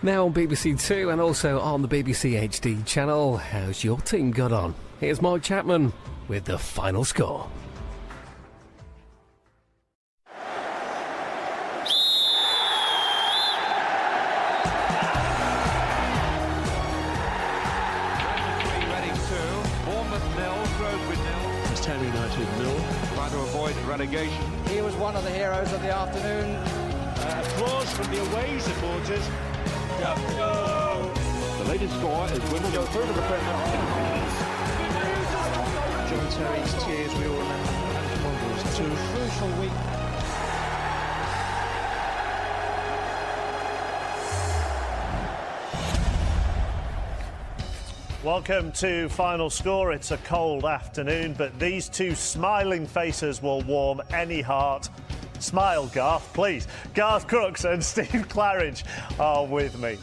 Now on BBC Two and also on the BBC HD channel. How's your team got on? Here's Mark Chapman with the final score. Relegation. He was one of the heroes of the afternoon. Applause from the away supporters. Go! The latest score is Wimbledon through to the Premier. John Terry's tears, we all remember. It was a crucial week. Welcome to Final Score. It's a cold afternoon, but these two smiling faces will warm any heart. Smile, Garth, please. Garth, Crooks and Steve Claridge are with me.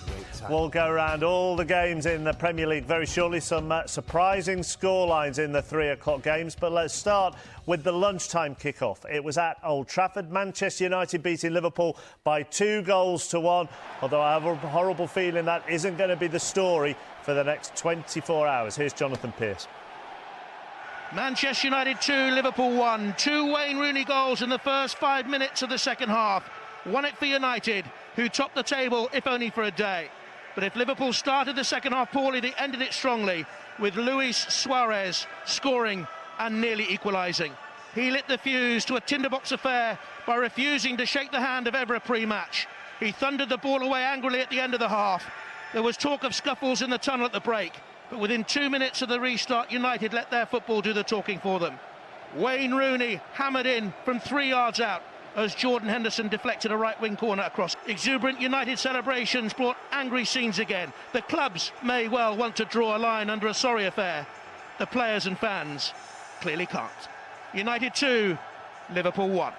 We'll go around all the games in the Premier League very shortly. Some surprising scorelines in the 3 o'clock games, but let's start with the lunchtime kickoff. It was at Old Trafford. Manchester United beating Liverpool by 2-1, although I have a horrible feeling that isn't going to be the story for the next 24 hours. Here's Jonathan Pearce. Manchester United 2, Liverpool 1. 2 Wayne Rooney goals in the first 5 minutes of the second half. Won it for United, who topped the table, if only for a day. But if Liverpool started the second half poorly, they ended it strongly, with Luis Suarez scoring and nearly equalising. He lit the fuse to a tinderbox affair by refusing to shake the hand of Evra pre-match. He thundered the ball away angrily at the end of the half. There was talk of scuffles in the tunnel at the break, but within 2 minutes of the restart, United let their football do the talking for them. Wayne Rooney hammered in from 3 yards out as Jordan Henderson deflected a right-wing corner across. Exuberant United celebrations brought angry scenes again. The clubs may well want to draw a line under a sorry affair. The players and fans clearly can't. United 2, Liverpool 1.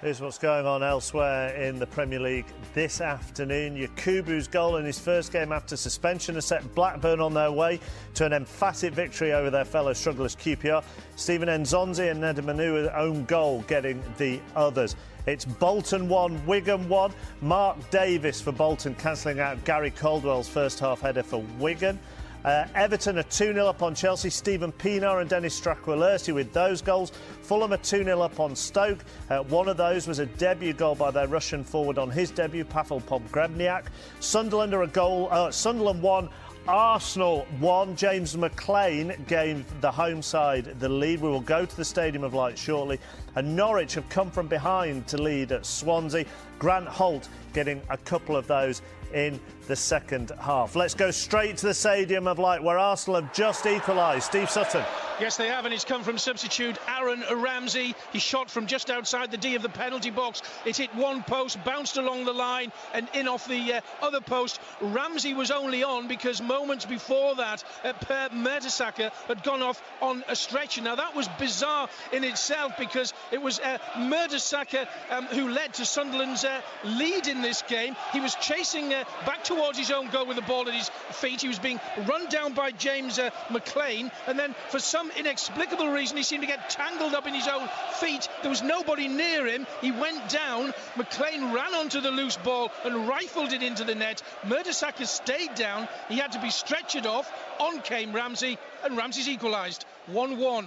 Here's what's going on elsewhere in the Premier League this afternoon. Yakubu's goal in his first game after suspension has set Blackburn on their way to an emphatic victory over their fellow strugglers QPR. Stephen Nzonzi and Nedemanu's own goal getting the others. It's Bolton 1, Wigan 1. Mark Davis for Bolton cancelling out Gary Caldwell's first half header for Wigan. Everton are 2-0 up on Chelsea. Stephen Pienaar and Dennis Stracqualersi with those goals. Fulham are 2-0 up on Stoke. One of those was a debut goal by their Russian forward on his debut, Pavel Pogrebniak. Sunderland are Sunderland 1, Arsenal 1. James McLean gave the home side the lead. We will go to the Stadium of Light shortly. And Norwich have come from behind to lead at Swansea. Grant Holt getting a couple of those in the second half. Let's go straight to the Stadium of Light, where Arsenal have just equalised. Steve Sutton. Yes, they have, and it's come from substitute Aaron Ramsey. He shot from just outside the D of the penalty box. It hit one post, bounced along the line and in off the other post. Ramsey was only on because moments before that, Per Mertesacker had gone off on a stretcher. Now, that was bizarre in itself because it was Mertesacker who led to Sunderland's lead in this game. He was chasing back towards his own goal with the ball at his feet. He was being run down by James McLean, and then for some inexplicable reason he seemed to get tangled up in his own feet. There was nobody near him. He went down. McLean ran onto the loose ball and rifled it into the net. Mertesacker stayed down. He had to be stretchered off. On came Ramsey, and Ramsey's equalised 1-1.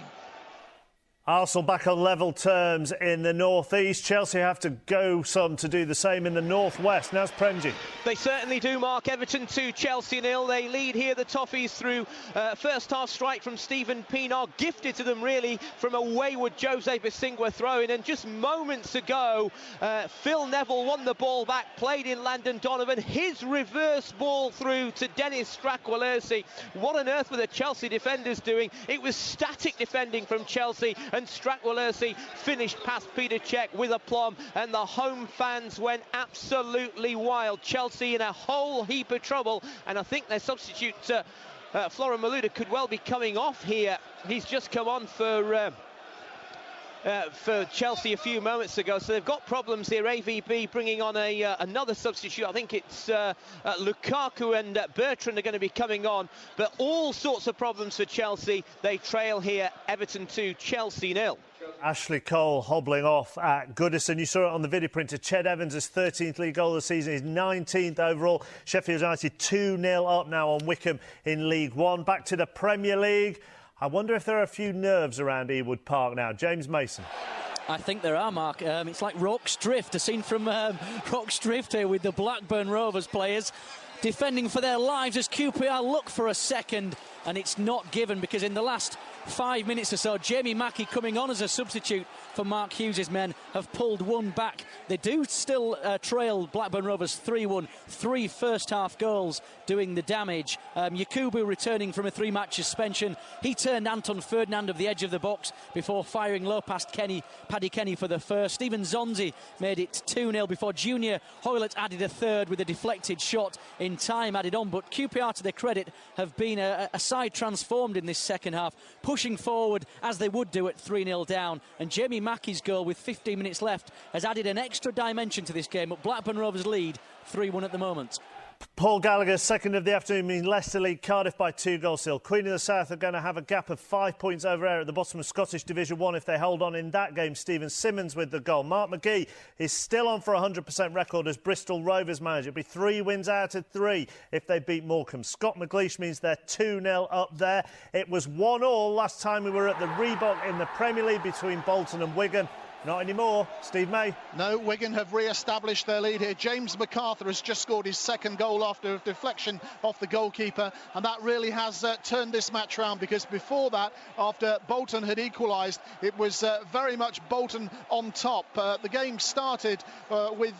Arsenal back on level terms in the north-east. Chelsea have to go some to do the same in the north-west. Naz Premji. They certainly do, Mark. Everton 2, Chelsea 0. They lead here, the Toffees, through first half strike from Stephen Pienaar, gifted to them really from a wayward Jose Bosingwa throw-in. And just moments ago, Phil Neville won the ball back, played in Landon Donovan. His reverse ball through to Dennis Stracqualersi. What on earth were the Chelsea defenders doing? It was static defending from Chelsea, and Stracqualersi finished past Peter Cech with aplomb, and the home fans went absolutely wild. Chelsea in a whole heap of trouble, and I think their substitute Florian Malouda could well be coming off here. He's just come on for Chelsea a few moments ago, so they've got problems here. AVB bringing on another substitute. I think it's Lukaku and Bertrand are going to be coming on, but all sorts of problems for Chelsea. They trail here, Everton 2, Chelsea 0. Ashley Cole hobbling off at Goodison. You saw it on the video printer. Ched Evans' 13th league goal of the season, his 19th overall. Sheffield United 2-0 up now on Wycombe in League One. Back to the Premier League. I wonder if there are a few nerves around Ewood Park now. James Mason. I think there are, Mark. It's like Rock's Drift, a scene from Rock's Drift here with the Blackburn Rovers players defending for their lives as QPR look for a second, and it's not given because in the last 5 minutes or so, Jamie Mackie coming on as a substitute for Mark Hughes' men have pulled one back. They do still trail Blackburn Rovers 3-1, 3 first-half goals doing the damage. Yakubu returning from a 3-match suspension. He turned Anton Ferdinand of the edge of the box before firing low past Paddy Kenny for the first. Stephen Zonzi made it 2-0 before Junior Hoylett added a third with a deflected shot in time added on. But QPR, to their credit, have been a side transformed in this second half, pushing forward as they would do at 3-0 down. And Jamie Mackie's goal with 15 minutes left has added an extra dimension to this game, but Blackburn Rovers lead 3-1 at the moment. Paul Gallagher's second of the afternoon means Leicester lead Cardiff by 2 goals still. Queen of the South are going to have a gap of 5 points over Ayr at the bottom of Scottish Division 1 if they hold on in that game. Stephen Simmons with the goal. Mark McGee is still on for a 100% record as Bristol Rovers manager. It'll be 3 wins out of 3 if they beat Morecambe. Scott McLeish means they're 2-0 up there. It was 1-1 last time we were at the Reebok in the Premier League between Bolton and Wigan. Not anymore. Steve May. No, Wigan have re-established their lead here. James MacArthur has just scored his second goal after a deflection off the goalkeeper, and that really has turned this match round, because before that, after Bolton had equalised, it was very much Bolton on top. The game started with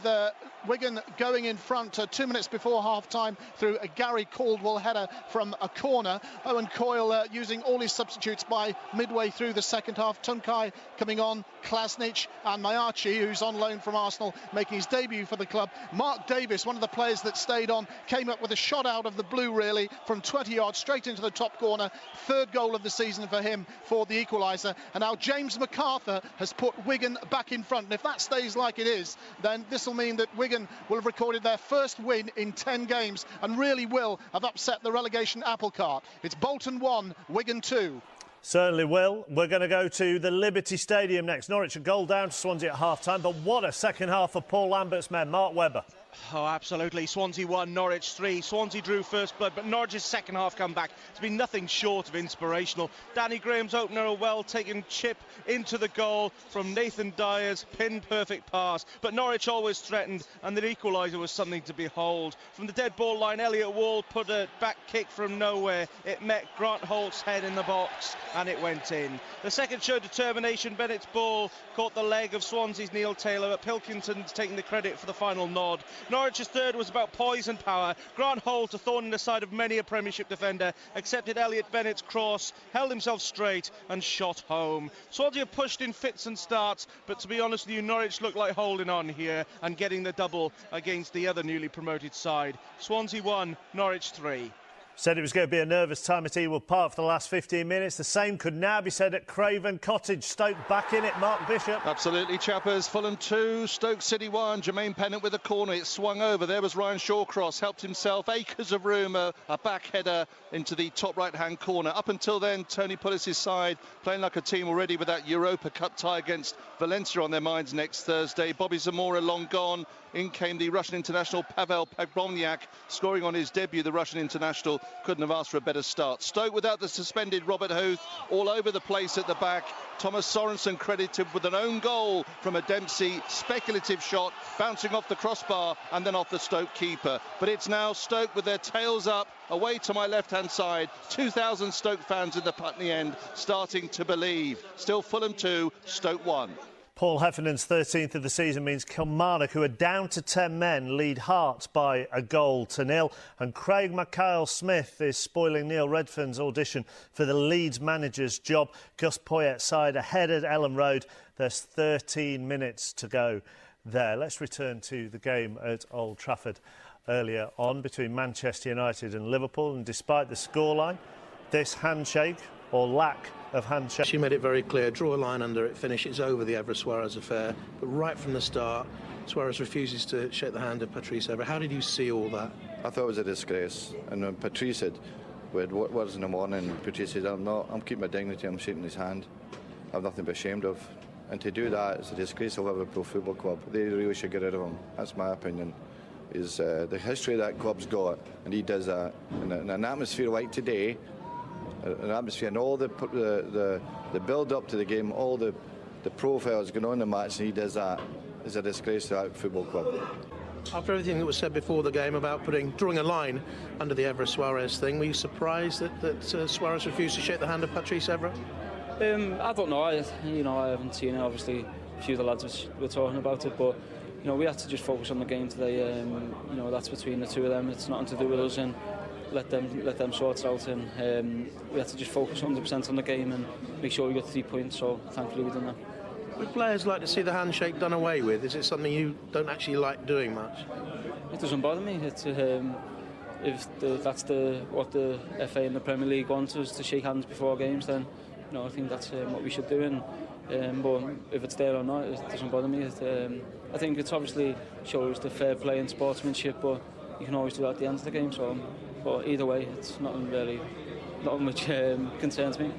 Wigan going in front 2 minutes before half-time through a Gary Caldwell header from a corner. Owen Coyle using all his substitutes by midway through the second half. Tunkai coming on, Klasnic and Mayachi, who's on loan from Arsenal, making his debut for the club. Mark Davis, one of the players that stayed on, came up with a shot out of the blue, really, from 20 yards straight into the top corner. Third goal of the season for him for the equaliser. And now James MacArthur has put Wigan back in front. And if that stays like it is, then this will mean that Wigan will have recorded their first win in 10 games and really will have upset the relegation apple cart. It's Bolton 1, Wigan 2. Certainly will. We're going to go to the Liberty Stadium next. Norwich a goal down to Swansea at half-time, but what a second half for Paul Lambert's men. Mark Webber. Oh, absolutely. Swansea 1, Norwich 3. Swansea drew first blood, but Norwich's second half comeback has been nothing short of inspirational. Danny Graham's opener, a well-taken chip into the goal from Nathan Dyer's pin-perfect pass. But Norwich always threatened, and the equaliser was something to behold. From the dead ball line, Elliot Wall put a back kick from nowhere. It met Grant Holt's head in the box, and it went in. The second showed determination. Bennett's ball caught the leg of Swansea's Neil Taylor, but Pilkington's taking the credit for the final nod. Norwich's third was about poise and power. Grant Holt, a thorn in the side of many a Premiership defender, accepted Elliot Bennett's cross, held himself straight and shot home. Swansea pushed in fits and starts, but to be honest with you, Norwich looked like holding on here and getting the double against the other newly promoted side. Swansea 1, Norwich 3. Said it was going to be a nervous time at Ewood Park for the last 15 minutes. The same could now be said at Craven Cottage. Stoke back in it. Mark Bishop. Absolutely, Chappers. Fulham 2, Stoke City 1. Jermaine Pennant with a corner. It swung over. There was Ryan Shawcross. Helped himself. Acres of room. A back header into the top right-hand corner. Up until then, Tony Pullis' side playing like a team already with that Europa Cup tie against Valencia on their minds next Thursday. Bobby Zamora long gone. In came the Russian international Pavel Pogomniak, scoring on his debut. The Russian international couldn't have asked for a better start. Stoke without the suspended Robert Huth, all over the place at the back. Thomas Sorensen credited with an own goal from a Dempsey speculative shot, bouncing off the crossbar and then off the Stoke keeper. But it's now Stoke with their tails up, away to my left-hand side. 2,000 Stoke fans in the Putney end, starting to believe. Still Fulham 2, Stoke 1. Paul Heffernan's 13th of the season means Kilmarnock, who are down to 10 men, lead Hearts by a goal to nil. And Craig McHale-Smith is spoiling Neil Redfern's audition for the Leeds manager's job. Gus Poyet's side ahead at Ellen Road. There's 13 minutes to go there. Let's return to the game at Old Trafford earlier on between Manchester United and Liverpool. And despite the scoreline, this handshake, or lack of handshake. She made it very clear, draw a line under it, finish, it's over, the Evra Suarez affair. But right from the start, Suarez refuses to shake the hand of Patrice Evra. How did you see all that? I thought it was a disgrace. And when Patrice said, we had words in the morning, Patrice said, I'm keeping my dignity, I'm shaking his hand. I have nothing to be ashamed of. And to do that is a disgrace to Liverpool Football Club. They really should get rid of him. That's my opinion. Is the history that club's got, and he does that in an atmosphere like today, an atmosphere and all the build up to the game, all the profiles going on in the match, and he does that, is a disgrace to that football club. After everything that was said before the game about drawing a line under the Evra Suarez thing, were you surprised that Suarez refused to shake the hand of Patrice Evra? I don't know. I haven't seen it. Obviously, a few of the lads were talking about it, but we had to just focus on the game today. That's between the two of them. It's nothing to do with us, and let them sort it out. And we had to just focus 100% on the game and make sure we got 3 points. So thankfully we done that. Would players like to see the handshake done away with? Is it something you don't actually like doing much? It doesn't bother me. It's if that's what the FA and the Premier League want us to shake hands before games, then I think that's what we should do. But if it's there or not, it doesn't bother me. I think it obviously shows the fair play and sportsmanship, but you can always do that at the end of the game. So, but either way, it's not much concerns me.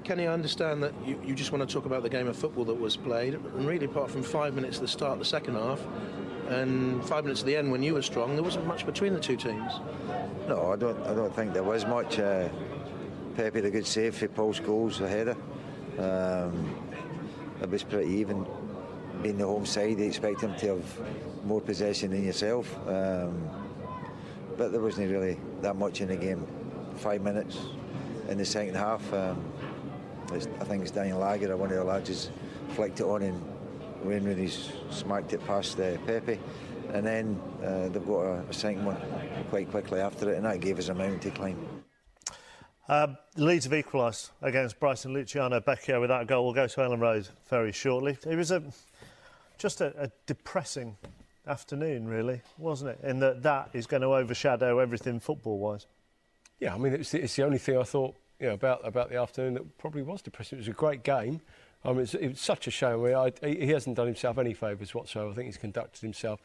Kenny, I understand that you just want to talk about the game of football that was played, and really apart from 5 minutes at the start of the second half and 5 minutes at the end when you were strong, there wasn't much between the two teams. No, I don't think there was much. Pepe, the good save for Paul Scholes, the header. It was pretty even. Being the home side, you expect him to have more possession than yourself. But there wasn't really that much in the game. 5 minutes in the second half. I think it's Daniel Lager, one of the lads, has flicked it on, and Wayne Rooney's smacked it past Pepe. And then they've got a second one quite quickly after it, and that gave us a mountain to climb. Leeds have equalised against Brighton. Luciano Becchio with that goal. We'll go to Ellen Road very shortly. It was just a depressing afternoon, really, wasn't it? In that is going to overshadow everything football-wise. Yeah, I mean, it's the only thing I thought about the afternoon that probably was depressing. It was a great game. I mean, it's such a shame. He hasn't done himself any favours whatsoever. I think he's conducted himself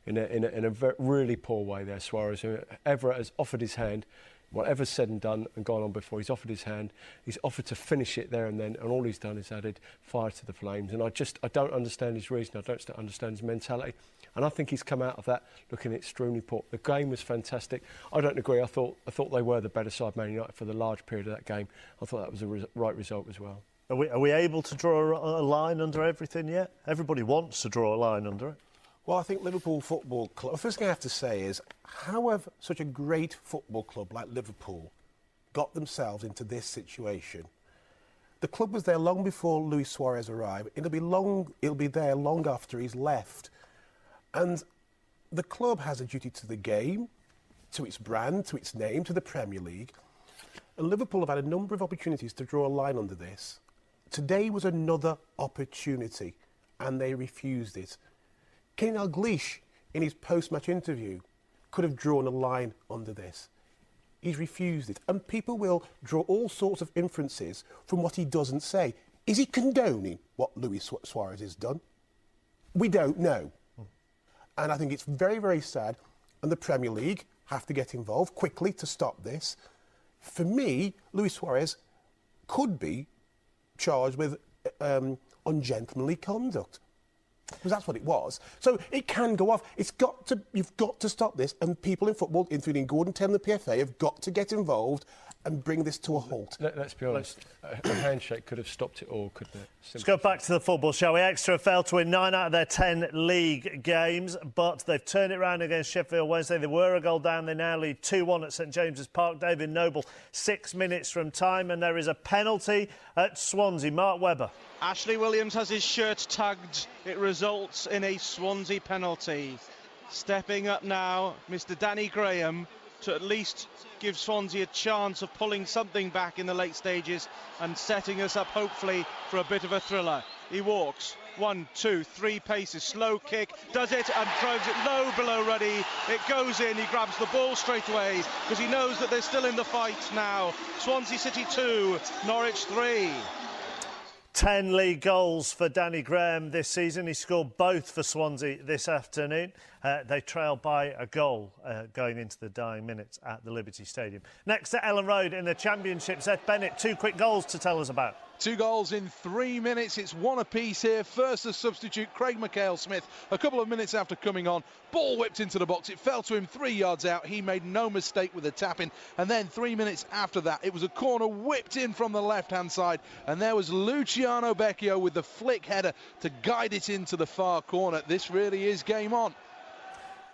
in a really poor way there, Suarez. Evra has offered his hand. Whatever's said and done and gone on before, he's offered his hand. He's offered to finish it there and then, and all he's done is added fire to the flames. And I don't understand his reason. I don't understand his mentality. And I think he's come out of that looking extremely poor. The game was fantastic. I don't agree. I thought they were the better side, Man United, for the large period of that game. I thought that was the right result as well. Are we able to draw a line under everything yet? Everybody wants to draw a line under it. Well, I think Liverpool Football Club, the first thing I have to say is, how have such a great football club like Liverpool got themselves into this situation? The club was there long before Luis Suarez arrived. It'll be there long after he's left. And the club has a duty to the game, to its brand, to its name, to the Premier League. And Liverpool have had a number of opportunities to draw a line under this. Today was another opportunity, and they refused it. Kenny Dalglish, in his post-match interview, could have drawn a line under this. He's refused it. And people will draw all sorts of inferences from what he doesn't say. Is he condoning what Luis Suarez has done? We don't know. And I think it's very, very sad. And the Premier League have to get involved quickly to stop this. For me, Luis Suarez could be charged with ungentlemanly conduct. Because that's what it was. So it can go off. You've got to stop this, and people in football, including Gordon Taylor and the PFA, have got to get involved and bring this to a halt. Let's be honest, a handshake could have stopped it all, couldn't it? Let's go back to the football, shall we? Exeter failed to win 9 out of their 10 league games, but they've turned it around against Sheffield Wednesday. They were a goal down. They now lead 2-1 at St James's Park. David Noble, 6 minutes from time, and there is a penalty at Swansea. Mark Webber. Ashley Williams has his shirt tugged. It results in a Swansea penalty. Stepping up now, Mr. Danny Graham, to at least give Swansea a chance of pulling something back in the late stages and setting us up, hopefully, for a bit of a thriller. He walks 1, 2, 3 paces, slow kick, does it and throws it low below Ruddy. It goes in, he grabs the ball straight away because he knows that they're still in the fight now. Swansea City 2, Norwich 3. 10 league goals for Danny Graham this season. He scored both for Swansea this afternoon. They trailed by a goal going into the dying minutes at the Liberty Stadium. Next to Ellen Road in the Championship, Seth Bennett, 2 quick goals to tell us about. 2 goals in 3 minutes. It's one apiece here. First, the substitute, Craig McHale-Smith, a couple of minutes after coming on. Ball whipped into the box. It fell to him 3 yards out. He made no mistake with the tap-in. And then 3 minutes after that, it was a corner whipped in from the left-hand side. And there was Luciano Becchio with the flick header to guide it into the far corner. This really is game on.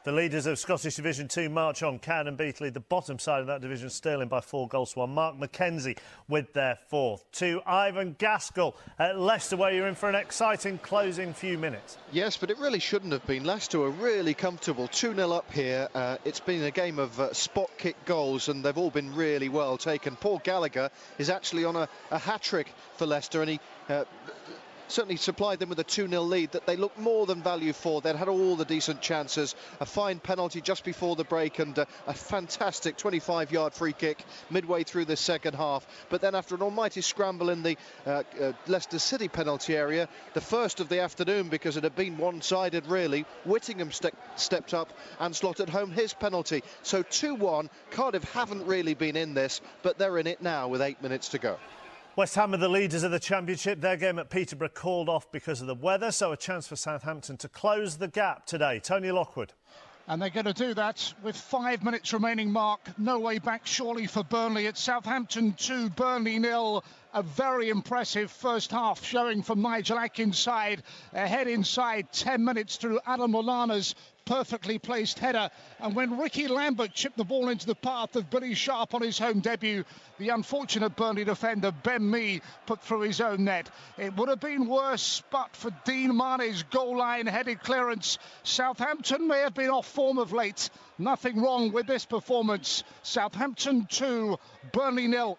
The leaders of Scottish Division 2 march on. Cairn and Beatley, the bottom side of that division, Stirling by 4 goals to 1. Mark McKenzie with their 4th. To Ivan Gaskell at Leicester, where you're in for an exciting closing few minutes. Yes, but it really shouldn't have been. Leicester are really comfortable. 2-0 up here. It's been a game of spot kick goals, and they've all been really well taken. Paul Gallagher is actually on a hat-trick for Leicester, and he certainly supplied them with a 2-0 lead that they look more than value for. They'd had all the decent chances, a fine penalty just before the break, and a fantastic 25-yard free kick midway through the second half. But then after an almighty scramble in the Leicester City penalty area, the first of the afternoon, because it had been one-sided really, Whittingham stepped up and slotted home his penalty. So 2-1, Cardiff haven't really been in this, but they're in it now with 8 minutes to go. West Ham are the leaders of the Championship. Their game at Peterborough called off because of the weather, so a chance for Southampton to close the gap today. Tony Lockwood. And they're going to do that with 5 minutes remaining, Mark. No way back, surely, for Burnley. It's Southampton 2, Burnley 0. A very impressive first half showing from Nigel Atkins' side. Ahead inside, 10 minutes through Adam Lallana's perfectly placed header. And when Ricky Lambert chipped the ball into the path of Billy Sharp on his home debut, the unfortunate Burnley defender Ben Mee put through his own net. It would have been worse, but for Dean Marnie's goal line headed clearance, Southampton may have been off form of late. Nothing wrong with this performance. Southampton 2, Burnley 0.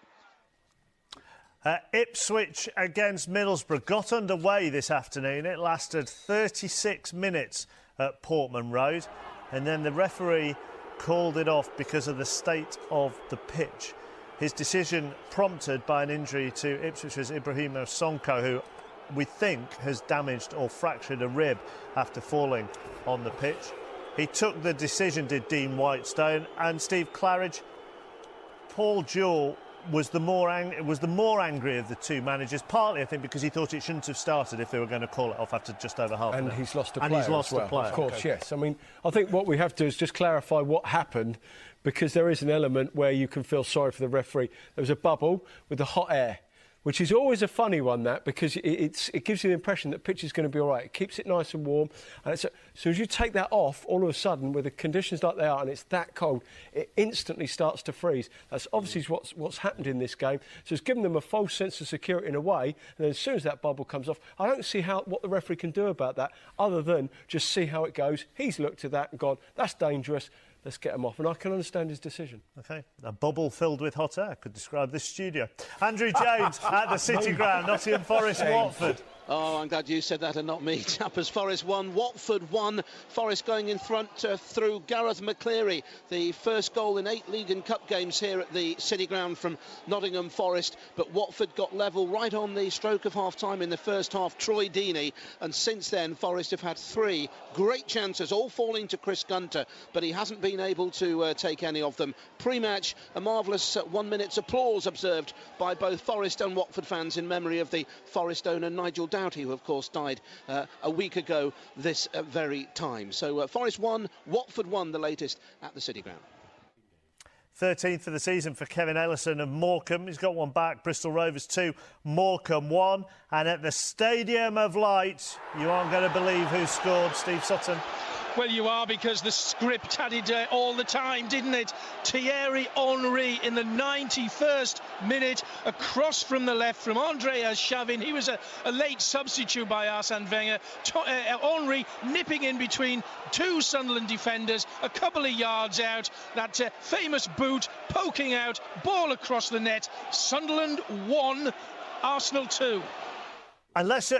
Ipswich against Middlesbrough got underway this afternoon. It lasted 36 minutes at Portman Road, and then the referee called it off because of the state of the pitch. His decision prompted by an injury to Ipswich's Ibrahimo Sonko, who we think has damaged or fractured a rib after falling on the pitch. He took the decision, did Dean Whitestone, and Steve Claridge. Paul Jewell was the more angry of the two managers, partly I think because he thought it shouldn't have started if they were going to call it off after just over half an hour. And he's lost a player. And he's lost as well. a player. Of course, yes. I mean, I think what we have to do is just clarify what happened, because there is an element where you can feel sorry for the referee. There was a bubble with the hot air, which is always a funny one, that, because it gives you the impression that pitch is going to be all right. It keeps it nice and warm. And so as you take that off, all of a sudden, with the conditions like they are, and it's that cold, it instantly starts to freeze. That's obviously what's happened in this game. So it's given them a false sense of security in a way. And then as soon as that bubble comes off, I don't see what the referee can do about that, other than just see how it goes. He's looked at that and gone, that's dangerous. Let's get him off. And I can understand his decision. OK. A bubble filled with hot air could describe this studio. Andrew James at the City Ground, Nottingham Forest, Watford. Oh, I'm glad you said that and not me. Chappers, Forest 1, Watford 1. Forest going in front through Gareth McCleary. The first goal in 8 League and Cup games here at the City Ground from Nottingham Forest. But Watford got level right on the stroke of half-time in the first half. Troy Deeney. And since then, Forest have had 3 great chances, all falling to Chris Gunter. But he hasn't been able to take any of them. Pre-match, a marvellous 1 minute's applause observed by both Forest and Watford fans in memory of the Forest owner Nigel Doughty, who of course died a week ago this very time. So Forest 1, Watford 1, the latest at the City Ground. 13th for the season for Kevin Ellison of Morecambe. He's got one back. Bristol Rovers 2, Morecambe 1. And at the Stadium of Light, you aren't going to believe who scored. Steve Sutton. Well, you are, because the script had it all the time, didn't it? Thierry Henry in the 91st minute, across from the left from Andreas Chavin. He was a late substitute by Arsene Wenger. Henry nipping in between 2 Sunderland defenders, a couple of yards out. That famous boot poking out, ball across the net. Sunderland 1, Arsenal 2. And let's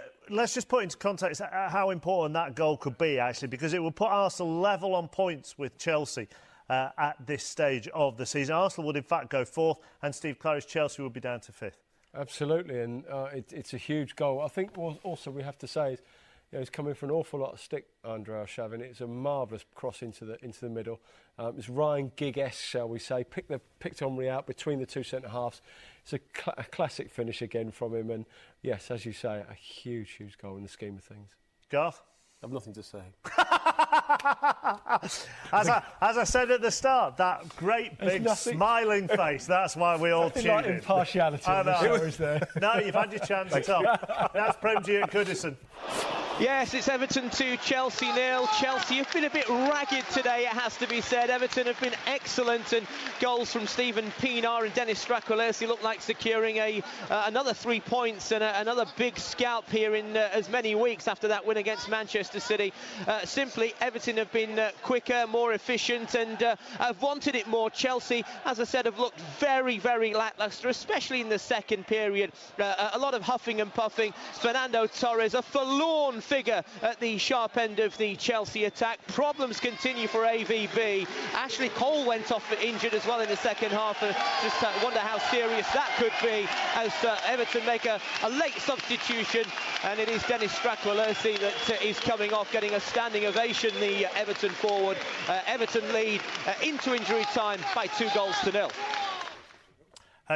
just put into context how important that goal could be, actually, because it will put Arsenal level on points with Chelsea at this stage of the season. Arsenal would, in fact, go 4th, and Steve Claridge, Chelsea would be down to 5th. Absolutely, and it's a huge goal. I think also we have to say is, he's coming for an awful lot of stick, Andre Arshavin. It's a marvellous cross into the middle. It's Ryan Giggs, shall we say, picked Henry out between the two centre halves. It's a classic finish again from him, and yes, as you say, a huge goal in the scheme of things. Garth? I've nothing to say. As I said at the start, that great big smiling face, that's why we all tuned like in. impartiality on the show, is there? No, you've had your chance, Tom. That's Premji at Goodison. Yes, it's Everton 2, Chelsea 0. Chelsea have been a bit ragged today, it has to be said. Everton have been excellent, and goals from Stephen Pienaar and Dennis Strakolersi look like securing another 3 points and another big scalp here in as many weeks after that win against Manchester City. Simply, Everton have been quicker, more efficient, and have wanted it more. Chelsea, as I said, have looked very, very lacklustre, especially in the second period. A lot of huffing and puffing. Fernando Torres, a forlorn figure at the sharp end of the Chelsea attack. Problems continue for AVB. Ashley Cole went off injured as well in the second half. Just wonder how serious that could be as Everton make a late substitution, and it is Dennis Strakolersi that is coming off, getting a standing ovation, the Everton forward. Everton lead into injury time by 2-0.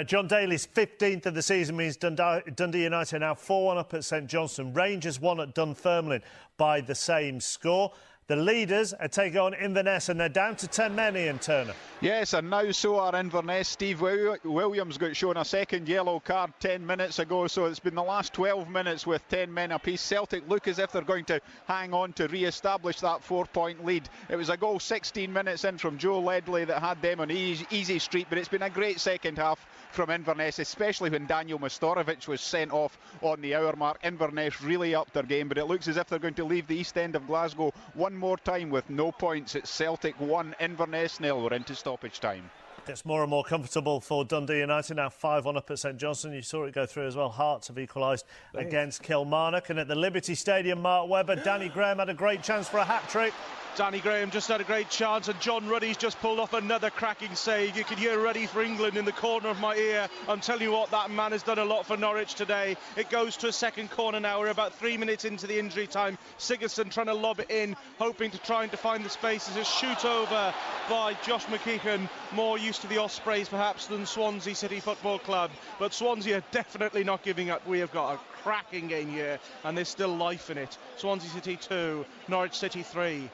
John Daly's 15th of the season means Dundee United are now 4-1 up at St Johnstone. Rangers won at Dunfermline by the same score. The leaders are taking on Inverness, and they're down to 10 men, Ian Turner. Yes, and now so are Inverness. Steve Williams got shown a second yellow card 10 minutes ago, so it's been the last 12 minutes with 10 men apiece. Celtic look as if they're going to hang on to re-establish that 4-point lead. It was a goal 16 minutes in from Joe Ledley that had them on easy street, but it's been a great second half from Inverness, especially when Daniel Mastorovic was sent off on the hour mark. Inverness really upped their game, but it looks as if they're going to leave the East End of Glasgow one more time with no points. It's Celtic 1, Inverness 0. We're into stoppage time. It's more and more comfortable for Dundee United, now 5-1 up at St Johnstone. You saw it go through as well. Hearts have equalised against Kilmarnock. And at the Liberty Stadium, Mark Webber, Danny Graham had a great chance for a hat-trick. Danny Graham just had a great chance, and John Ruddy's just pulled off another cracking save. You can hear Ruddy for England in the corner of my ear. I'm telling you what, that man has done a lot for Norwich today. It goes to a second corner now. We're about 3 minutes into the injury time. Sigurdsson trying to lob it in, hoping to try and define the space. There's a shoot over by Josh McKeehan, more used to the Ospreys perhaps than Swansea City Football Club. But Swansea are definitely not giving up. We have got a cracking game here, and there's still life in it. Swansea City 2, Norwich City 3.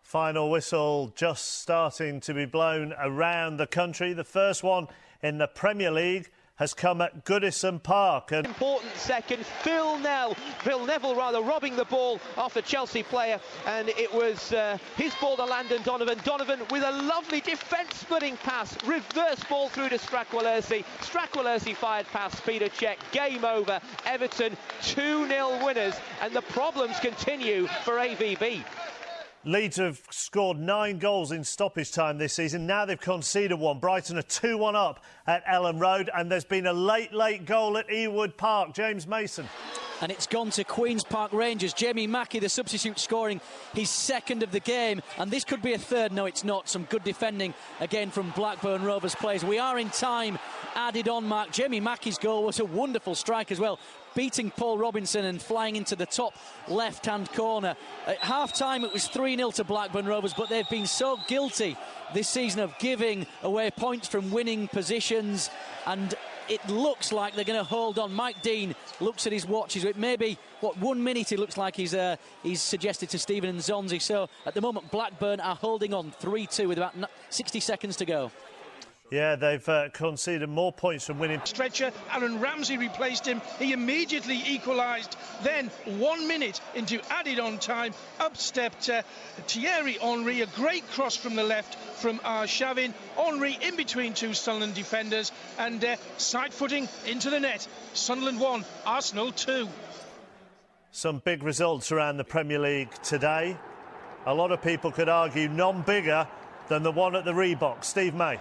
Final whistle just starting to be blown around the country. The first one in the Premier League has come at Goodison Park. And important second, Phil Neville robbing the ball off a Chelsea player, and it was his ball to Landon Donovan. Donovan with a lovely defence-splitting pass, reverse ball through to Strakolersi. Strakolersi fired past Peter Cech. Game over. Everton 2-0 winners, and the problems continue for AVB. Leeds have scored 9 goals in stoppage time this season. Now they've conceded one. Brighton are 2-1 up at Ellen Road, and there's been a late goal at Ewood Park. James Mason. And it's gone to Queen's Park Rangers. Jamie Mackie, the substitute, scoring his second of the game. And this could be a third. No, it's not. Some good defending again from Blackburn Rovers players. We are in time added on, Mark. Jamie Mackie's goal was a wonderful strike as well, beating Paul Robinson and flying into the top left-hand corner. At half-time, it was 3-0 to Blackburn Rovers, but they've been so guilty this season of giving away points from winning positions, and it looks like they're going to hold on. Mike Dean looks at his watches. It may be, 1 minute it looks like he's suggested to Stephen Nzonzi. So at the moment, Blackburn are holding on 3-2 with about 60 seconds to go. Yeah, they've conceded more points from winning. Stretcher, Aaron Ramsey replaced him. He immediately equalised. Then, 1 minute into added-on time, up stepped Thierry Henry. A great cross from the left from Arshavin. Henry in between two Sunderland defenders, and side-footing into the net. Sunderland 1, Arsenal 2. Some big results around the Premier League today. A lot of people could argue none bigger than the one at the Reebok. Steve May.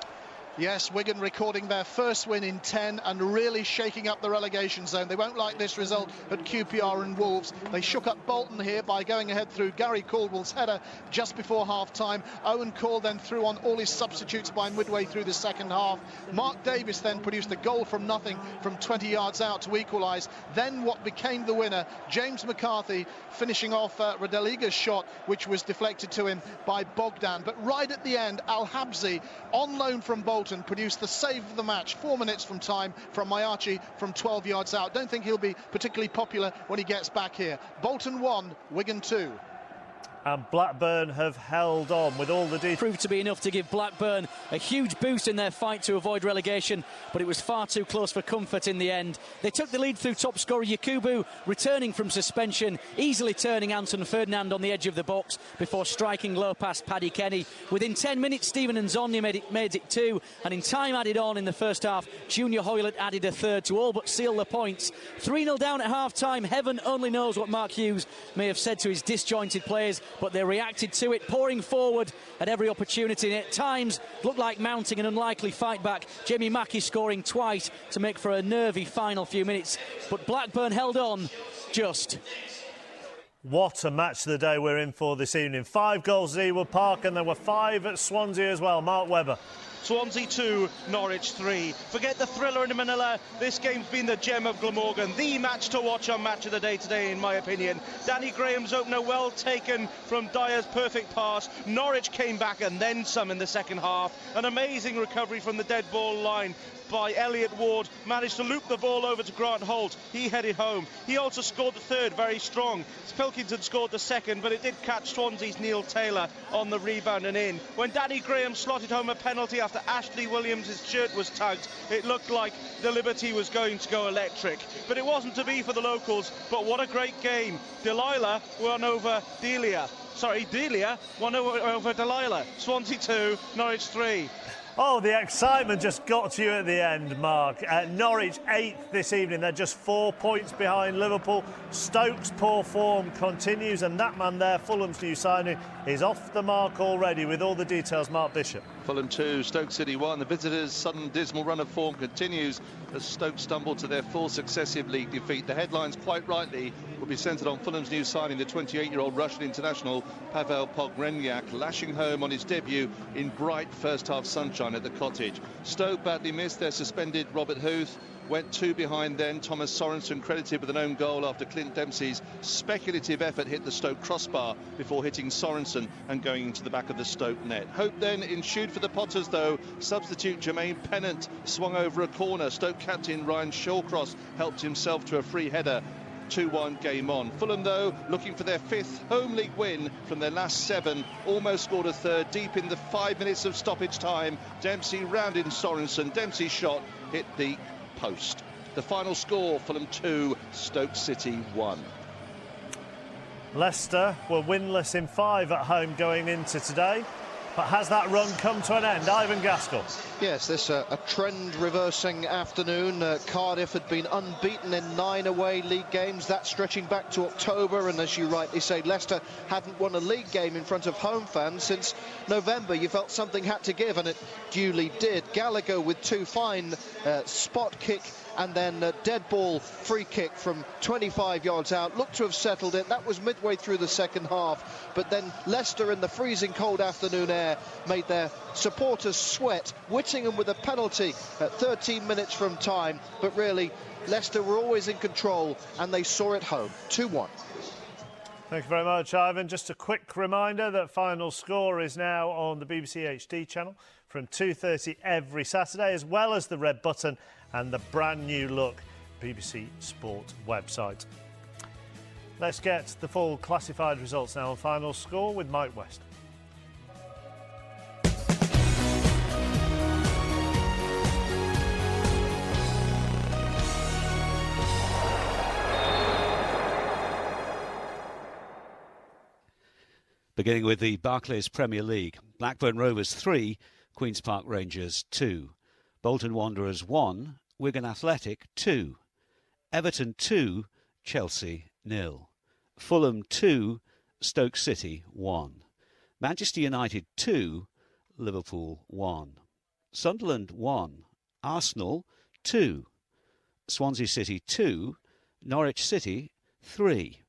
Yes, Wigan recording their first win in 10 and really shaking up the relegation zone. They won't like this result at QPR and Wolves. They shook up Bolton here by going ahead through Gary Caldwell's header just before half-time. Owen Call then threw on all his substitutes by midway through the second half. Mark Davis then produced a goal from nothing from 20 yards out to equalise. Then what became the winner, James McCarthy finishing off Radeliga's shot, which was deflected to him by Bogdan. But right at the end, Al-Habsi, on loan from Bolton, produced the save of the match 4 minutes from time from Mayachi from 12 yards out. Don't think he'll be particularly popular when he gets back here. Bolton 1, Wigan 2. And Blackburn have held on with all the details. Proved to be enough to give Blackburn a huge boost in their fight to avoid relegation, but it was far too close for comfort in the end. They took the lead through top scorer Yakubu, returning from suspension, easily turning Anton Ferdinand on the edge of the box before striking low past Paddy Kenny. Within 10 minutes, Stephen Nzonye made it 2, and in time added on in the first half, Junior Hoylett added a third to all but seal the points. 3-0 down at half-time. Heaven only knows what Mark Hughes may have said to his disjointed players, but they reacted to it, pouring forward at every opportunity, and at times looked like mounting an unlikely fight back. Jamie Mackie scoring twice to make for a nervy final few minutes, but Blackburn held on just. What a match of the day we're in for this evening. 5 goals at Ewood Park, and there were 5 at Swansea as well. Mark Webber. Swansea 2, Norwich 3. Forget the thriller in Manila. This game's been the gem of Glamorgan. The match to watch on Match of the Day today, in my opinion. Danny Graham's opener well taken from Dyer's perfect pass. Norwich came back and then some in the second half. An amazing recovery from the dead ball line by Elliot Ward, managed to loop the ball over to Grant Holt. He headed home. He also scored the third, very strong. Pilkington scored the second, but it did catch Swansea's Neil Taylor on the rebound and in. When Danny Graham slotted home a penalty after Ashley Williams' shirt was tugged, it looked like the Liberty was going to go electric. But it wasn't to be for the locals, but what a great game. Delia won over Delia won over Delilah. Swansea 2, Norwich 3. Oh, the excitement just got to you at the end, Mark. Norwich 8th this evening. They're just 4 points behind Liverpool. Stoke's poor form continues, and that man there, Fulham's new signing, is off the mark already. With all the details, Mark Bishop. Fulham 2, Stoke City 1. The visitors' sudden dismal run of form continues as Stoke stumble to their 4th successive league defeat. The headlines, quite rightly, will be centred on Fulham's new signing, the 28-year-old Russian international Pavel Pogrebnyak, lashing home on his debut in bright first-half sunshine at the Cottage. Stoke badly missed their suspended Robert Huth. Went 2 behind then. Thomas Sorensen credited with an own goal after Clint Dempsey's speculative effort hit the Stoke crossbar before hitting Sorensen and going into the back of the Stoke net. Hope then ensued for the Potters, though. Substitute Jermaine Pennant swung over a corner. Stoke captain Ryan Shawcross helped himself to a free header. 2-1 game on. Fulham, though, looking for their 5th home league win from their last 7. Almost scored a third deep in the 5 minutes of stoppage time. Dempsey rounded Sorensen. Dempsey's shot hit the post. The final score, Fulham 2, Stoke City 1. Leicester were winless in 5 at home going into today. But has that run come to an end? Ivan Gaskell. Yes, this a trend-reversing afternoon. Cardiff had been unbeaten in 9 away league games, that stretching back to October, and as you rightly say, Leicester hadn't won a league game in front of home fans since November. You felt something had to give, and it duly did. Gallagher with 2 fine spot kick and then a dead ball free kick from 25 yards out. Looked to have settled it. That was midway through the second half. But then Leicester, in the freezing cold afternoon air, made their supporters sweat. Whittingham with a penalty at 13 minutes from time. But really, Leicester were always in control, and they saw it home. 2-1. Thank you very much, Ivan. Just a quick reminder that Final Score is now on the BBC HD channel from 2:30 every Saturday, as well as the red button and the brand new look BBC Sport website. Let's get the full classified results now on Final Score with Mike West. Beginning with the Barclays Premier League, Blackburn Rovers 3, Queen's Park Rangers 2, Bolton Wanderers 1, Wigan Athletic 2, Everton 2, Chelsea 0, Fulham 2, Stoke City 1, Manchester United 2, Liverpool 1. Sunderland 1, Arsenal 2, Swansea City 2, Norwich City 3.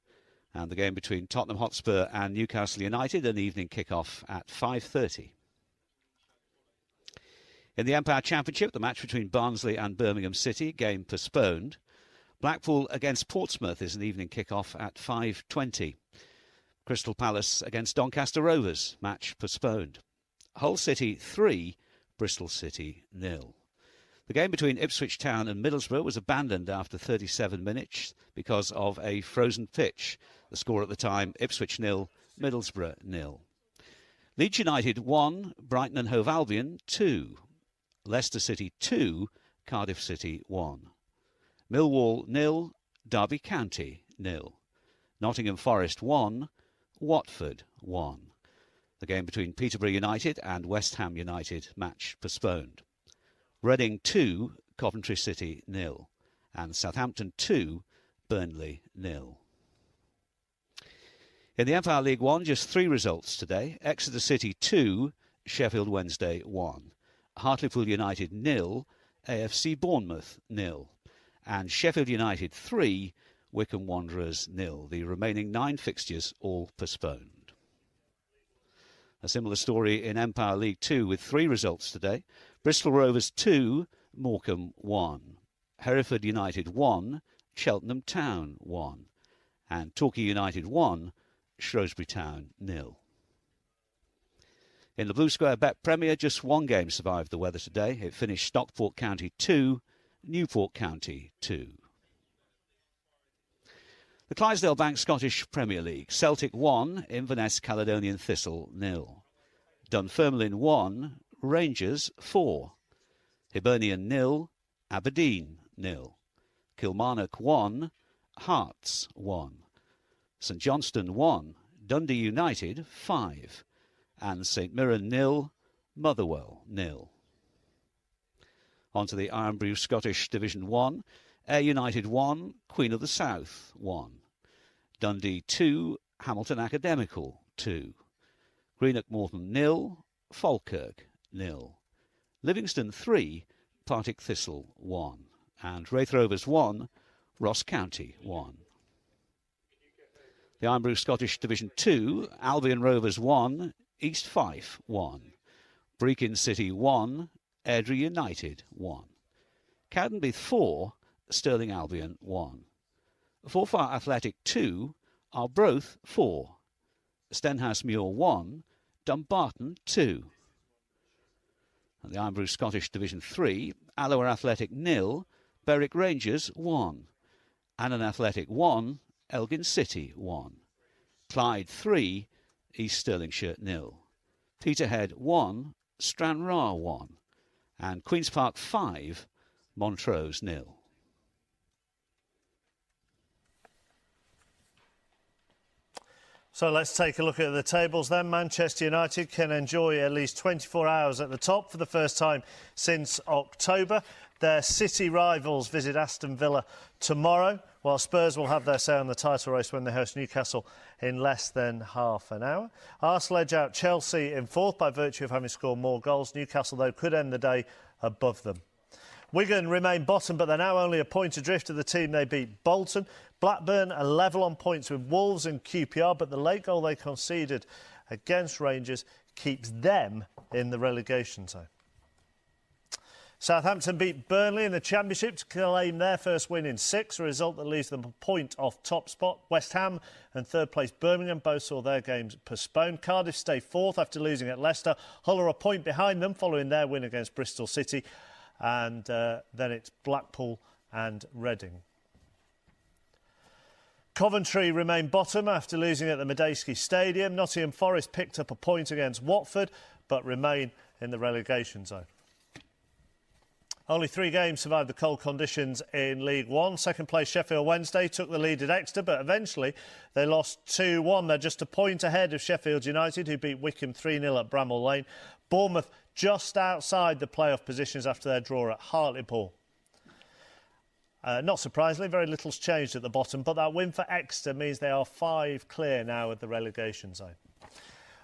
And the game between Tottenham Hotspur and Newcastle United, an evening kick-off at 5:30. In the Empire Championship, the match between Barnsley and Birmingham City, game postponed. Blackpool against Portsmouth is an evening kick-off at 5:20. Crystal Palace against Doncaster Rovers, match postponed. Hull City 3, Bristol City 0. The game between Ipswich Town and Middlesbrough was abandoned after 37 minutes because of a frozen pitch. The score at the time, Ipswich 0, Middlesbrough 0. Leeds United 1, Brighton and Hove Albion 2. Leicester City 2, Cardiff City 1. Millwall 0, Derby County 0. Nottingham Forest 1, Watford 1. The game between Peterborough United and West Ham United, match postponed. Reading 2, Coventry City 0. And Southampton 2, Burnley 0. In the Empire League 1, just 3 results today. Exeter City 2, Sheffield Wednesday 1. Hartlepool United 0, AFC Bournemouth 0. And Sheffield United 3, Wycombe Wanderers 0. The remaining 9 fixtures all postponed. A similar story in Empire League 2 with 3 results today. Bristol Rovers 2, Morecambe 1. Hereford United 1, Cheltenham Town 1. And Torquay United 1, Shrewsbury Town 0. In the Blue Square Bet Premier, just 1 game survived the weather today. It finished Stockport County 2, Newport County 2. The Clydesdale Bank Scottish Premier League. Celtic 1, Inverness Caledonian Thistle 0. Dunfermline 1, Rangers 4. Hibernian 0, Aberdeen 0. Kilmarnock 1, Hearts 1. St Johnstone 1, Dundee United 5. And St Mirren 0, Motherwell 0. On to the Iron Brew Scottish Division 1. Ayr United 1, Queen of the South 1. Dundee 2, Hamilton Academical 2. Greenock Morton 0, Falkirk 0. Livingston 3, Partick Thistle 1. And Raith Rovers 1, Ross County 1. The Iron Brew Scottish Division 2, Albion Rovers 1, East Fife 1. Brechin City 1, Airdrie United 1. Cowdenbeath 4, Stirling Albion 1. Forfar Athletic 2, Arbroath 4. Stenhouse Muir 1, Dumbarton 2. And the Iron Brew Scottish Division 3, Alloa Athletic 0, Berwick Rangers 1. Annan Athletic 1, Elgin City 1. Clyde 3, East Stirlingshire 0. Peterhead 1, Stranraer 1. And Queen's Park 5, Montrose 0. So let's take a look at the tables then. Manchester United can enjoy at least 24 hours at the top for the first time since October. Their City rivals visit Aston Villa tomorrow, while Spurs will have their say on the title race when they host Newcastle in less than half an hour. Arsenal edge out Chelsea in fourth by virtue of having scored more goals. Newcastle, though, could end the day above them. Wigan remain bottom, but they're now only a point adrift of the team they beat, Bolton. Blackburn are level on points with Wolves and QPR, but the late goal they conceded against Rangers keeps them in the relegation zone. Southampton beat Burnley in the Championship to claim their first win in 6, a result that leaves them a point off top spot. West Ham and third place Birmingham both saw their games postponed. Cardiff stay fourth after losing at Leicester. Hull are a point behind them following their win against Bristol City. And then it's Blackpool and Reading. Coventry remain bottom after losing at the Medeski Stadium. Nottingham Forest picked up a point against Watford, but remain in the relegation zone. Only 3 games survived the cold conditions in League One. Second place Sheffield Wednesday took the lead at Exeter, but eventually they lost 2-1. They're just a point ahead of Sheffield United, who beat Wycombe 3-0 at Bramall Lane. Bournemouth just outside the playoff positions after their draw at Hartlepool. Not surprisingly, very little's changed at the bottom, but that win for Exeter means they are 5 clear now of the relegation zone.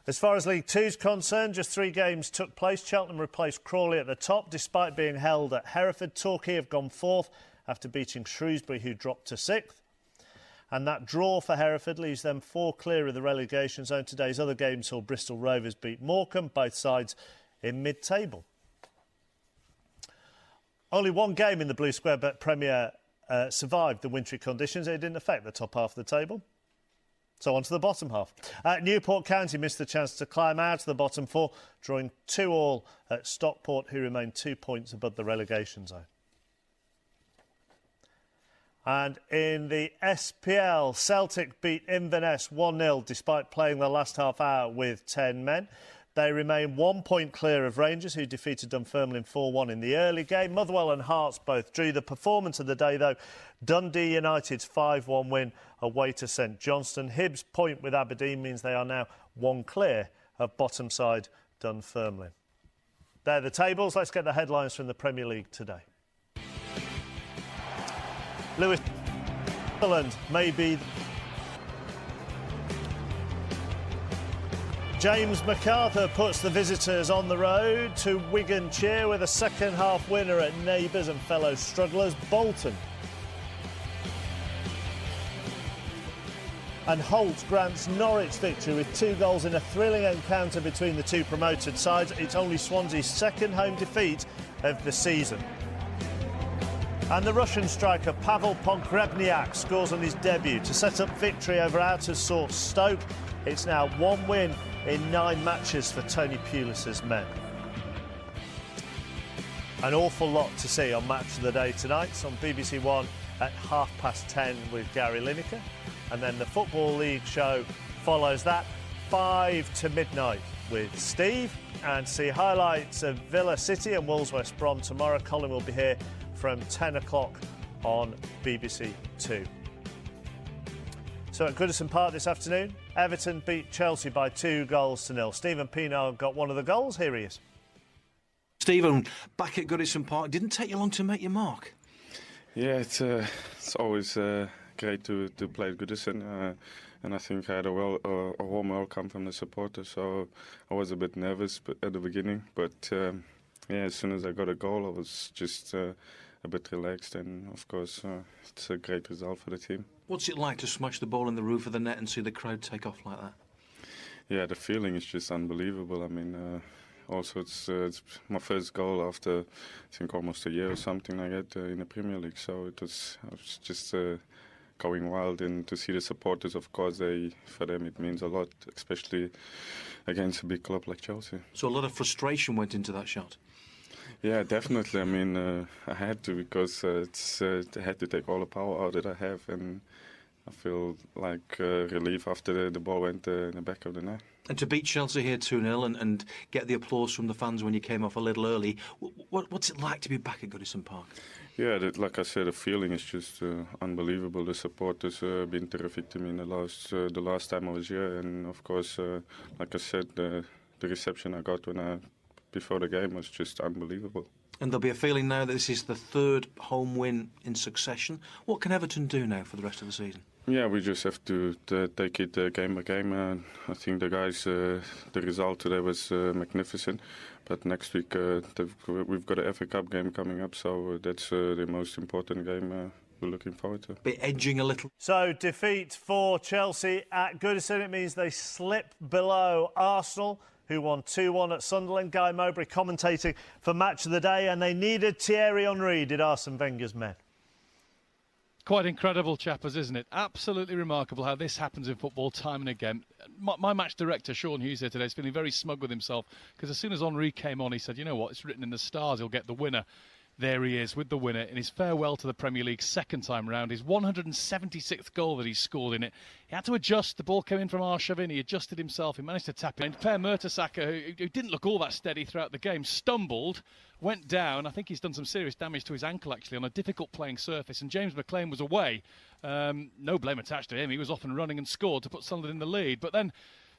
As far as League Two's concerned, just 3 games took place. Cheltenham replaced Crawley at the top, despite being held at Hereford. Torquay have gone 4th after beating Shrewsbury, who dropped to 6th. And that draw for Hereford leaves them 4 clear of the relegation zone. Today's other game saw Bristol Rovers beat Morecambe, both sides in mid-table. Only 1 game in the Blue Square Bet Premier survived the wintry conditions. It didn't affect the top half of the table. So on to the bottom half. Newport County missed the chance to climb out of the bottom 4, drawing 2-2 at Stockport, who remain 2 points above the relegation zone. And in the SPL, Celtic beat Inverness 1-0 despite playing the last half hour with 10 men. They remain 1 point clear of Rangers, who defeated Dunfermline 4-1 in the early game. Motherwell and Hearts both drew. The performance of the day, though, Dundee United's 5-1 win away to St Johnstone. Hibs' point with Aberdeen means they are now 1 clear of bottom side Dunfermline. They're the tables. Let's get the headlines from the Premier League today. Lewis Sunderland may be... James MacArthur puts the visitors on the road to Wigan cheer with a second-half winner at Neighbours and fellow strugglers Bolton. And Holt grants Norwich victory with 2 goals in a thrilling encounter between the 2 promoted sides. It's only Swansea's second home defeat of the season. And the Russian striker Pavel Pogrebniak scores on his debut to set up victory over out-of-sorts Stoke. It's now 1 win in 9 matches for Tony Pulis's men. An awful lot to see on Match of the Day tonight. It's on BBC One at 10:30 with Gary Lineker. And then the Football League show follows that 5 to midnight with Steve. And see highlights of Villa City and Wolves West Brom tomorrow. Colin will be here from 10 o'clock on BBC Two. So at Goodison Park this afternoon, Everton beat Chelsea by 2-0. Stephen Pienaar got one of the goals. Here he is. Stephen, back at Goodison Park, didn't take you long to make your mark. Yeah, it's always great to play at Goodison, and I think I had a warm welcome from the supporters. So I was a bit nervous at the beginning, but yeah, as soon as I got a goal, I was just a bit relaxed, and of course it's a great result for the team. What's it like to smash the ball in the roof of the net and see the crowd take off like that? Yeah, the feeling is just unbelievable. I mean, also it's my first goal after I think almost a year or something like that in the Premier League. So I was just going wild, and to see the supporters, of course, for them it means a lot, especially against a big club like Chelsea. So a lot of frustration went into that shot. Yeah, definitely. I mean, I had to, because I had to take all the power out that I have, and I feel like relief after the ball went in the back of the net. And to beat Chelsea here 2-0 and get the applause from the fans when you came off a little early, what's it like to be back at Goodison Park? Yeah, like I said, the feeling is just unbelievable. The supporters have been terrific to me in the last time I was here, and of course, like I said, the reception I got before the game was just unbelievable. And there'll be a feeling now that this is the 3rd home win in succession. What can Everton do now for the rest of the season? Yeah, we just have to take it game by game. I think the guys, the result today was magnificent. But next week we've got a FA Cup game coming up, so that's the most important game we're looking forward to. Be edging a little. So defeat for Chelsea at Goodison. It means they slip below Arsenal, who won 2-1 at Sunderland. Guy Mowbray commentating for Match of the Day, and they needed Thierry Henry, did Arsene Wenger's men. Quite incredible, chappers, isn't it? Absolutely remarkable how this happens in football time and again. My match director, Sean Hughes, here today is feeling very smug with himself, because as soon as Henry came on, he said, you know what, it's written in the stars, he'll get the winner. There he is with the winner in his farewell to the Premier League second time round, his 176th goal that he scored in it. He had to adjust. The ball came in from Arshavin. He adjusted himself. He managed to tap it. And Per Mertesacker, who didn't look all that steady throughout the game, stumbled, went down. I think he's done some serious damage to his ankle, actually, on a difficult playing surface. And James McLean was away. No blame attached to him. He was off and running and scored to put Sunderland in the lead. But then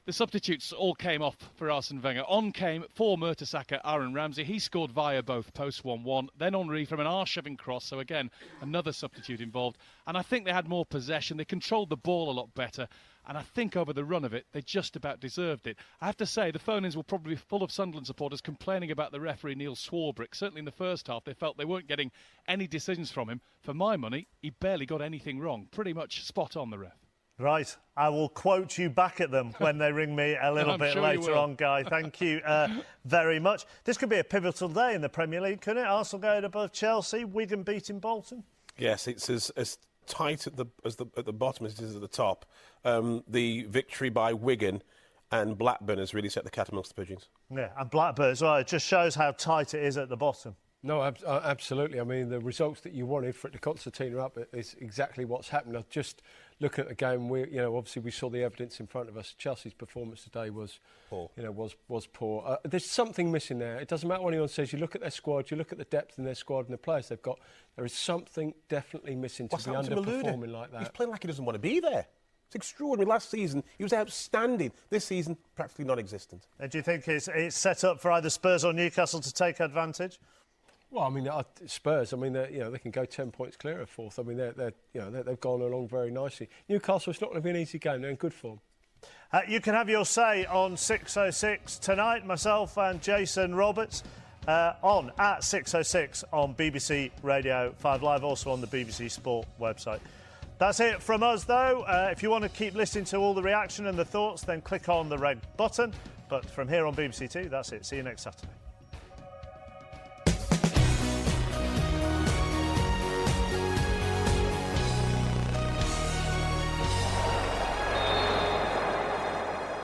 The substitutes all came off for Arsene Wenger. On came for Mertesacker, Aaron Ramsey. He scored via both posts, 1-1. Then Henry from an arse-shoving cross, so again, another substitute involved. And I think they had more possession. They controlled the ball a lot better. And I think over the run of it, they just about deserved it. I have to say, the phone-ins will probably be full of Sunderland supporters complaining about the referee, Neil Swarbrick. Certainly in the first half, they felt they weren't getting any decisions from him. For my money, he barely got anything wrong. Pretty much spot on, the ref. Right, I will quote you back at them when they ring me a little bit later on, Guy. Thank you very much. This could be a pivotal day in the Premier League, couldn't it? Arsenal going above Chelsea, Wigan beating Bolton. Yes, it's as tight at the bottom as it is at the top. The victory by Wigan and Blackburn has really set the cat amongst the pigeons. Yeah, and Blackburn as well. It just shows how tight it is at the bottom. No, absolutely. I mean, the results that you wanted for it to concertina up is exactly what's happened. I just looking at the game, obviously we saw the evidence in front of us. Chelsea's performance today was poor. Was poor. There's something missing there. It doesn't matter what anyone says. You look at their squad, you look at the depth in their squad and the players they've got. There is something definitely missing to be underperforming like that. He's playing like he doesn't want to be there. It's extraordinary. Last season, he was outstanding. This season, practically non-existent. Do you think it's set up for either Spurs or Newcastle to take advantage? Well, I mean, Spurs. I mean, they can go 10 points clear of fourth. I mean, they've gone along very nicely. Newcastle, it's not going to be an easy game. They're in good form. You can have your say on 606 tonight. Myself and Jason Roberts on at 606 on BBC Radio 5 Live, also on the BBC Sport website. That's it from us, though. If you want to keep listening to all the reaction and the thoughts, then click on the red button. But from here on BBC Two, that's it. See you next Saturday.